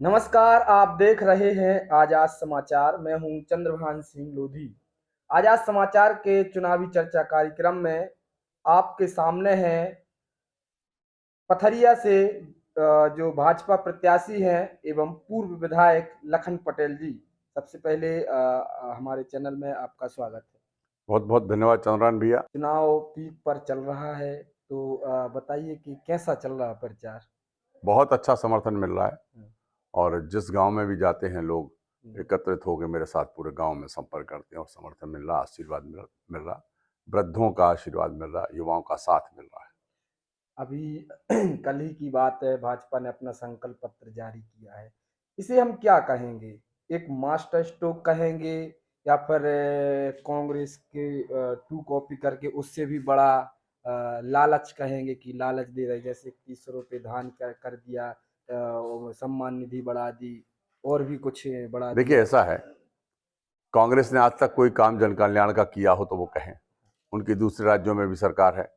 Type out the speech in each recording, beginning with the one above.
नमस्कार, आप देख रहे हैं आजाद समाचार। मैं हूं चंद्रभान सिंह लोधी। आजाद समाचार के चुनावी चर्चा कार्यक्रम में आपके सामने हैं पथरिया से जो भाजपा प्रत्याशी हैं एवं पूर्व विधायक लखन पटेल जी। सबसे पहले हमारे चैनल में आपका स्वागत है। बहुत बहुत धन्यवाद चंद्रान भैया। चुनाव पीक पर चल रहा है, तो बताइए कि कैसा चल रहा है प्रचार? बहुत अच्छा समर्थन मिल रहा है हम्म, और जिस गांव में भी जाते हैं लोग हम्म। एकत्रित होकर मेरे साथ पूरे गांव में संपर्क करते हैं और समर्थन मिल रहा, आशीर्वाद मिल रहा, वृद्धों का आशीर्वाद मिल रहा, युवाओं का साथ मिल रहा है। अभी कल ही की बात है, भाजपा ने अपना संकल्प पत्र जारी किया है। इसे हम क्या कहेंगे? एक मास्टर स्ट्रोक कहेंगे या फिर कांग्रेस के टू कॉपी करके उससे भी बड़ा लालच कहेंगे कि लालच दे रहे, जैसे 30 रुपये धान कर दिया, और सम्मान निधि बढ़ा दी और भी कुछ बढ़ा देखिए, दिया। ऐसा है, कांग्रेस ने आज तक कोई काम जन कल्याण का किया हो तो वो कहें। उनकी दूसरे राज्यों में भी सरकार है,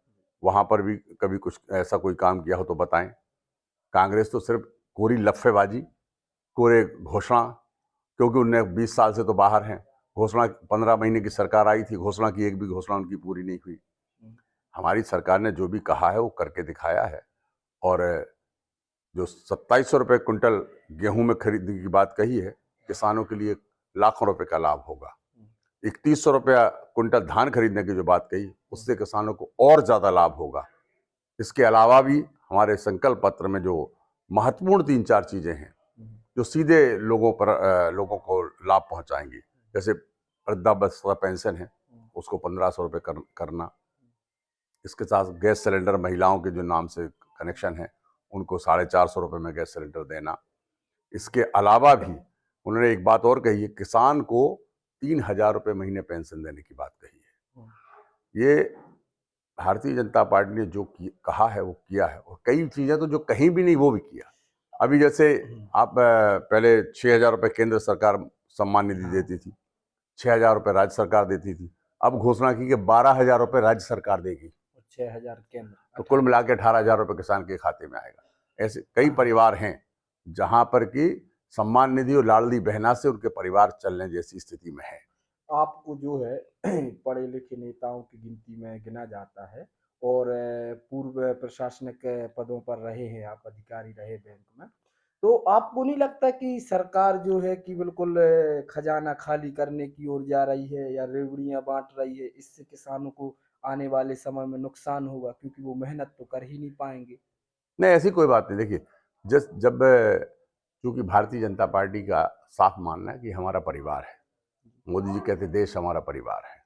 वहां पर भी कभी कुछ ऐसा कोई काम किया हो तो बताएं। कांग्रेस तो सिर्फ कोरी लफ्फेबाजी, कोरे घोषणा, क्योंकि उनने 20 साल से तो बाहर हैं। घोषणा 15 महीने की सरकार आई थी, घोषणा की एक भी घोषणा उनकी पूरी नहीं हुई। हमारी सरकार ने जो भी कहा है वो करके दिखाया है। और जो 2700 रुपये कुंटल गेहूं में खरीदने की बात कही है, किसानों के लिए लाखों रुपए का लाभ होगा। 3100 रुपया कुंटल धान खरीदने की जो बात कही, उससे किसानों को और ज्यादा लाभ होगा। इसके अलावा भी हमारे संकल्प पत्र में जो महत्वपूर्ण 3-4 चीजें हैं जो सीधे लोगों को लाभ पहुंचाएंगी, जैसे वृद्धावस्था पेंशन है, उसको 1500 रुपये करना। इसके साथ गैस सिलेंडर महिलाओं के जो नाम से कनेक्शन है उनको 450 रुपये में गैस सिलेंडर देना। इसके अलावा भी उन्होंने एक बात और कही है, किसान को 3000 रुपये महीने पेंशन देने की बात कही है। ये भारतीय जनता पार्टी ने जो कहा है वो किया है, और कई चीजें तो जो कहीं भी नहीं वो भी किया। अभी जैसे आप पहले 6000 रुपये केंद्र सरकार सम्मान निधि देती थी, 6000 रुपये राज्य सरकार देती थी। अब घोषणा की कि 12000 रुपये राज्य सरकार देगी, 6000 केंद्र, तो कुल मिला के 18000 रुपये किसान के खाते में आएगा। ऐसे कई परिवार हैं जहां पर कि सम्मान निधि और लाडली बहना से उनके परिवार चलने जैसी स्थिति में है। आपको जो है पढ़े लिखे नेताओं की गिनती में गिना जाता है और पूर्व प्रशासनिक पदों पर रहे हैं, आप अधिकारी रहे बैंक में। तो आपको नहीं लगता कि सरकार जो है कि बिल्कुल खजाना खाली करने की ओर जा रही है या रेवड़ियां बांट रही है? इससे किसानों को आने वाले समय में नुकसान होगा, क्योंकि वो मेहनत तो कर ही नहीं पाएंगे। नहीं, ऐसी कोई बात नहीं। देखिए, जब चूंकि भारतीय जनता पार्टी का साफ मानना है कि हमारा परिवार है, मोदी जी कहते देश हमारा परिवार है,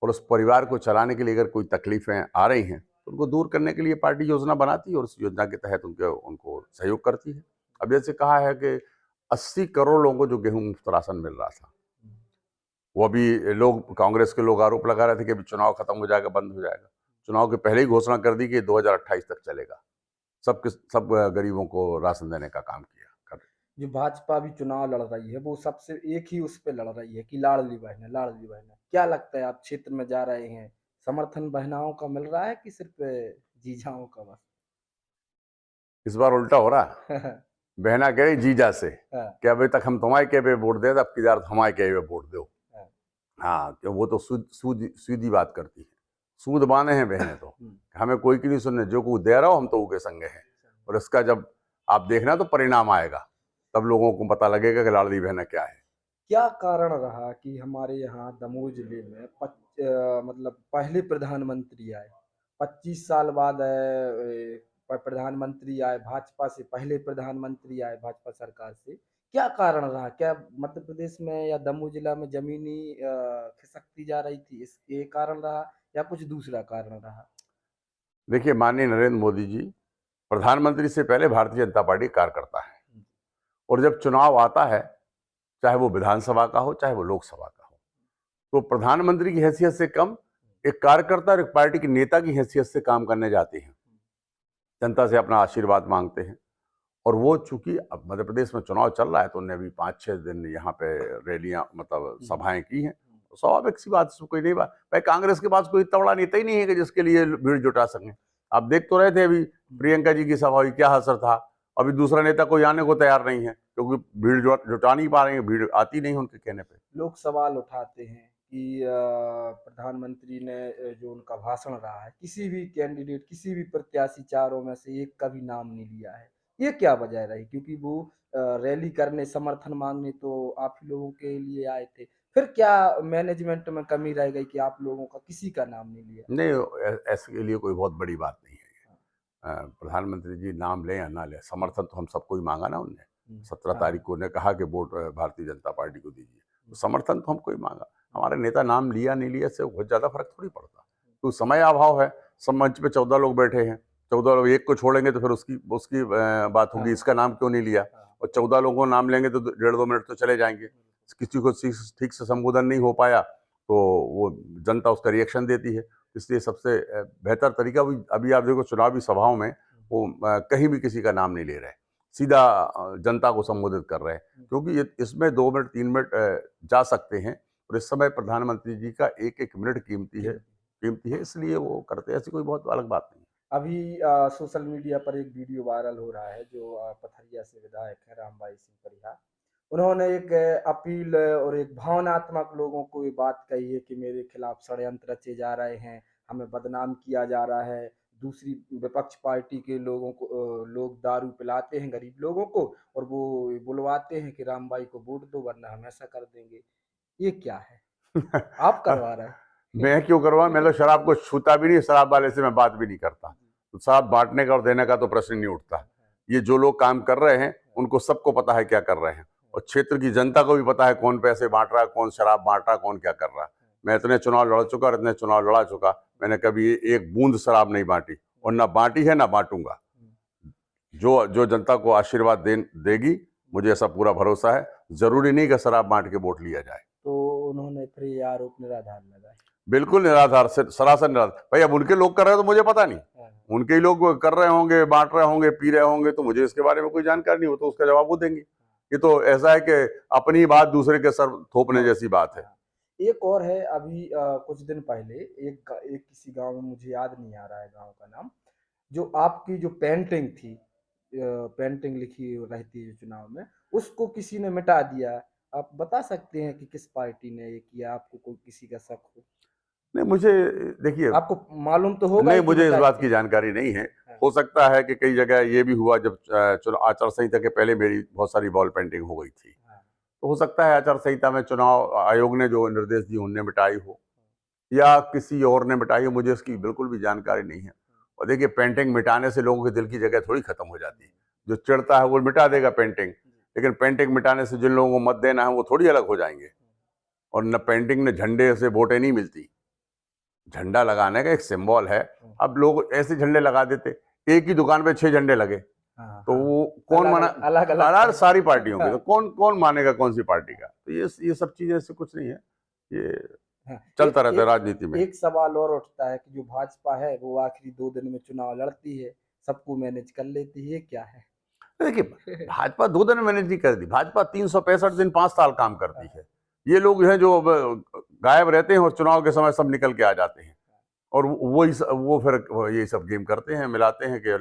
और उस परिवार को चलाने के लिए अगर कोई तकलीफें आ रही हैं तो उनको दूर करने के लिए पार्टी योजना बनाती है और उस योजना के तहत उनको सहयोग करती है। अब जैसे कहा है कि 80 करोड़ लोगों को जो गेहूं मुफ्त राशन मिल रहा था, वो अभी लोग, कांग्रेस के लोग आरोप लगा रहे थे कि अभी चुनाव खत्म हो जाएगा, बंद हो जाएगा। चुनाव के पहले ही घोषणा कर दी कि 2028 तक चलेगा। सब गरीबों को राशन देने का काम किया कर। जो भाजपा भी चुनाव लड़ रही है, वो सबसे एक ही उस पे लड़ रही है कि लाडली बहना, लाडली बहना। क्या लगता है, आप क्षेत्र में जा रहे हैं, समर्थन बहनाओं का मिल रहा है कि सिर्फ जीजाओं का बस? इस बार उल्टा हो रहा है। बहना कह रही जीजा से हाँ, कि अभी तक हम तुम्हारे के पे वोट दे, अब की बार हमारे के पे वोट दो। हाँ। हाँ, कि वो तो सीधी बात करती है। सूद बाने हैं बहनें तो। हमें कोई की नहीं सुनने, जो कुछ दे रहा हो हम तो उसके संगे हैं। और इसका जब आप देखना तो परिणाम आएगा, तब लोगों को पता लगेगा कि लाडली बहना क्या है। क्या कारण रहा कि हमारे यहाँ दमोह जिले में मतलब पहले प्रधानमंत्री आए, 25 साल बाद प्रधानमंत्री आए, भाजपा से पहले प्रधानमंत्री आए, भाजपा सरकार से? क्या कारण रहा? क्या मध्य प्रदेश में या दमोह जिला में जमीनी खिसकती जा रही थी, इसके कारण रहा या कुछ दूसरा कारण रहा? देखिए, माननीय नरेंद्र मोदी जी प्रधानमंत्री से पहले भारतीय जनता पार्टी कार्यकर्ता है, और जब चुनाव आता है, चाहे वो विधानसभा का हो चाहे वो लोकसभा का हो, तो प्रधानमंत्री की हैसियत से कम एक कार्यकर्ता और एक पार्टी के नेता की हैसियत से काम करने जाते हैं, जनता से अपना आशीर्वाद मांगते हैं। और वो चूंकि अब मध्य प्रदेश में चुनाव चल रहा है, तो उन्होंने भी 5-6 दिन यहाँ पे रैलियां, मतलब सभाएं की हैं। तो स्वाभाविक सी बात, कोई नहीं बात भाई, कांग्रेस के पास कोई इतना बड़ा नेता ही नहीं है कि जिसके लिए भीड़ जुटा सकें। आप देख तो रहे थे अभी प्रियंका जी की सभा हुई, क्या असर था। अभी दूसरा नेता कोई आने को तैयार नहीं है। क्योंकि भीड़ जुटा नहीं पा रहे हैं, भीड़ आती नहीं उनके कहने पे। लोग सवाल उठाते हैं कि प्रधानमंत्री ने जो उनका भाषण रहा है, किसी भी कैंडिडेट, किसी भी प्रत्याशी चारों में से एक का भी नाम नहीं लिया है। ये क्या वजह रही? क्योंकि वो रैली करने, समर्थन मांगने तो आप ही लोगों के लिए आए थे। फिर क्या मैनेजमेंट में कमी रह गई कि आप लोगों का किसी का नाम नहीं लिया? नहीं, ऐसे के लिए कोई बहुत बड़ी बात नहीं है। प्रधानमंत्री जी नाम लें या ना लें, समर्थन तो हम सबको ही मांगा ना उनने। 17 हाँ, तारीख को उन्हें कहा कि वोट भारतीय जनता पार्टी को दीजिए, तो समर्थन तो हमको ही मांगा। हमारे नेता नाम लिया नहीं लिया इससे बहुत ज़्यादा फर्क थोड़ी पड़ता। तो समय अभाव है, सब मंच पे 14 लोग बैठे हैं, 14 लोग एक को छोड़ेंगे तो फिर उसकी उसकी बात होगी, हाँ, इसका नाम क्यों नहीं लिया। हाँ, और 14 लोगों को नाम लेंगे तो 1.5-2 मिनट तो चले जाएंगे। किसी को ठीक से संबोधन नहीं हो पाया तो वो जनता उसका रिएक्शन देती है। इसलिए सबसे बेहतर तरीका भी, अभी आप देखो चुनावी सभाओं में वो कहीं भी किसी का नाम नहीं ले रहे, सीधा जनता को संबोधित कर रहे हैं, क्योंकि इसमें 2 मिनट 3 मिनट जा सकते हैं। और इस समय प्रधानमंत्री जी का एक एक मिनट कीमती है, इसलिए वो करते हैं। ऐसी कोई बहुत अलग बात नहीं। अभी सोशल मीडिया पर एक वीडियो वायरल हो रहा है जो पथरिया से विधायक है रामबाई सिंह परिहार। उन्होंने एक अपील और एक भावनात्मक लोगों को ये बात कही है कि मेरे खिलाफ षड्यंत्र रचे जा रहे हैं, हमें बदनाम किया जा रहा है। दूसरी विपक्ष पार्टी के लोगों को लोग दारू पिलाते हैं गरीब लोगों को और वो बुलवाते हैं कि रामबाई को वोट दो वरना हम ऐसा कर देंगे। ये क्या है? आप करवा रहे हैं। मैं क्यों करवाऊं? मैं तो शराब को छूता भी नहीं, शराब वाले से मैं बात भी नहीं करता। तो शराब बांटने का और देने का तो प्रश्न नहीं उठता। ये जो लोग काम कर रहे हैं उनको सबको पता है क्या कर रहे हैं, और क्षेत्र की जनता को भी पता है कौन पैसे बांट रहा है, कौन शराब बांट रहा है, कौन क्या कर रहा है। मैं इतने चुनाव लड़ चुका और इतने चुनाव लड़ा चुका, मैंने कभी एक बूंद शराब नहीं बांटी, और ना बांटी है ना बांटूंगा। जो जो जनता को आशीर्वाद देगी, मुझे ऐसा पूरा भरोसा है। जरूरी नहीं कि शराब बांट के वोट लिया जाए। तो उन्होंने फिर ये आरोप निराधार लगाए। बिल्कुल निराधार, से सरासर निराधार। भाई अब उनके लोग कर रहे हैं तो मुझे पता नहीं, हाँ, उनके ही लोग कर रहे होंगे, बांट रहे होंगे, पी रहे होंगे, तो मुझे इसके बारे में कोई जानकारी नहीं हो, तो उसका जवाब वो देंगे। ये तो ऐसा है कि अपनी बात दूसरे के सर थोपने जैसी बात है। एक और है अभी कुछ दिन पहले एक किसी गांव में, मुझे याद नहीं आ रहा है गांव का नाम, जो आपकी जो पेंटिंग थी, पेंटिंग लिखी रहती है चुनाव में, उसको किसी ने मिटा दिया। आप बता सकते हैं कि किस पार्टी ने ये किया? आपको कोई किसी का शक हो? नहीं, मुझे देखिए, आपको मालूम तो होगा नहीं, ही कि मुझे इस मिटाई बात थी। की जानकारी नहीं है। हाँ, हो सकता है कि कई जगह ये भी हुआ, जब चुनाव आचार संहिता के पहले मेरी बहुत सारी वॉल पेंटिंग हो गई थी, हाँ, तो हो सकता है आचार संहिता में चुनाव आयोग ने जो निर्देश दिए उनने मिटाई हो, या किसी और ने मिटाई हो, मुझे इसकी बिल्कुल भी जानकारी नहीं है। और देखिए, पेंटिंग मिटाने से लोगों के दिल की जगह थोड़ी खत्म हो जाती है। जो चिढ़ता है वो मिटा देगा पेंटिंग, लेकिन पेंटिंग मिटाने से जिन लोगों को मत देना है वो थोड़ी अलग हो जाएंगे। और न पेंटिंग न झंडे से वोटें नहीं मिलती। झंडा लगाने का एक सिंबल है। अब लोग ऐसे झंडे लगा देते, एक ही दुकान पे 6 झंडे लगे, हाँ, तो हाँ, वो कौन माना? अलग अलग अलग सारी पार्टियों के, तो हाँ, कौन कौन मानेगा कौन सी पार्टी का? तो ये सब चीजें, ऐसे कुछ नहीं है, ये हाँ, चलता एक रहता है एक राजनीति में। एक सवाल और उठता है कि जो भाजपा है वो आखिरी 2 दिन में चुनाव लड़ती है, सबको मैनेज कर लेती है, ये क्या है? देखिए, भाजपा 2 दिन मैनेज नहीं कर दी, भाजपा 365 दिन 5 साल काम करती है। ये लोग हैं जो अब गायब रहते हैं और चुनाव के समय सब निकल के आ जाते हैं, और वो फिर ये सब गेम करते हैं, मिलाते हैं कि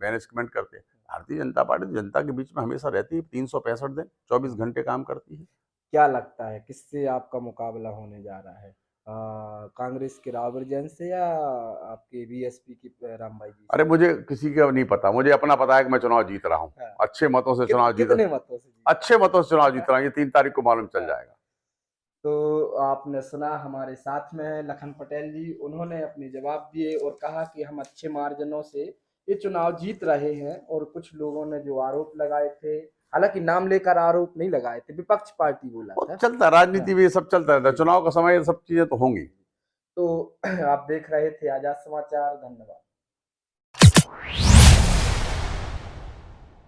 मैनेजमेंट करते हैं। भारतीय जनता पार्टी तो जनता के बीच में हमेशा रहती है, 365 दिन 24 घंटे काम करती है। क्या लगता है किससे आपका मुकाबला होने जा रहा है? कांग्रेस के राबड़ी जैन से या आपके बीएसपी की रामबाई जी अरे से? मुझे किसी का नहीं पता, मुझे अपना पता है कि मैं चुनाव जीत रहा हूँ, हाँ, अच्छे मतों से चुनाव जीत कितने मतों से जीते? अच्छे मतों से चुनाव जीत रहा हूँ। ये 3 तारीख को मालूम चल हाँ, जाएगा। तो आपने सुना हमारे साथ में है लखन पटेल जी, उन्होंने अपने जवाब दिए और कहा कि हम अच्छे मार्जिनों से ये चुनाव जीत रहे हैं। और कुछ लोगों ने जो आरोप लगाए थे, हालांकि नाम लेकर आरोप नहीं लगाए थे, विपक्ष पार्टी बोला वो था। चलता है, राजनीति हाँ, में ये सब चलता रहता है, जी, चुनाव का समय ये सब चीजें तो होंगी। तो आप देख रहे थे आजाद समाचार। धन्यवाद।